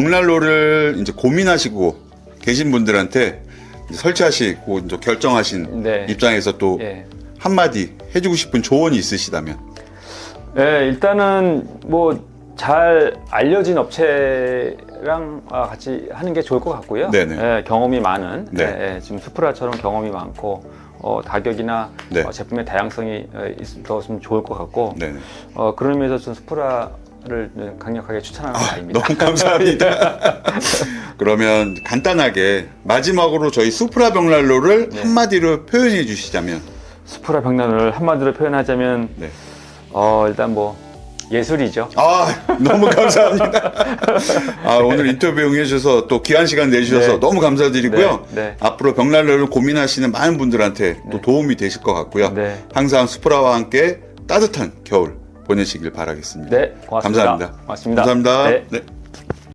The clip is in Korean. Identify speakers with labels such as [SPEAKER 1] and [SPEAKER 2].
[SPEAKER 1] 벽난로를 이제 고민하시고 계신 분들한테 이제 설치하시고 이제 결정하신
[SPEAKER 2] 네.
[SPEAKER 1] 입장에서 또
[SPEAKER 2] 예.
[SPEAKER 1] 한마디 해주고 싶은 조언이 있으시다면.
[SPEAKER 2] 예, 일단은 뭐 잘 알려진 업체랑 같이 하는 게 좋을 것 같고요.
[SPEAKER 1] 네네.
[SPEAKER 2] 예, 경험이 많은
[SPEAKER 1] 네.
[SPEAKER 2] 예, 지금 수프라처럼 경험이 많고 가격이나
[SPEAKER 1] 네.
[SPEAKER 2] 제품의 다양성이 있었으면 좋을 것 같고
[SPEAKER 1] 네네.
[SPEAKER 2] 그런 의미에서 좀 수프라를 강력하게 추천하는 바입니다.
[SPEAKER 1] 너무 감사합니다. 그러면 간단하게 마지막으로 저희 수프라 벽난로를
[SPEAKER 2] 네.
[SPEAKER 1] 한마디로 표현해 주시자면.
[SPEAKER 2] 수프라 벽난로를 한마디로 표현하자면
[SPEAKER 1] 네.
[SPEAKER 2] 일단 뭐 예술이죠.
[SPEAKER 1] 너무 감사합니다. 오늘 인터뷰 응해주셔서 또 귀한 시간 내주셔서
[SPEAKER 2] 네.
[SPEAKER 1] 너무 감사드리고요.
[SPEAKER 2] 네, 네.
[SPEAKER 1] 앞으로 벽난로를 고민하시는 많은 분들한테 또 도움이 되실 것 같고요.
[SPEAKER 2] 네.
[SPEAKER 1] 항상 수프라와 함께 따뜻한 겨울 보내시길 바라겠습니다.
[SPEAKER 2] 네, 고맙습니다.
[SPEAKER 1] 감사합니다.
[SPEAKER 2] 고맙습니다.
[SPEAKER 1] 감사합니다.
[SPEAKER 2] 네.
[SPEAKER 1] 네.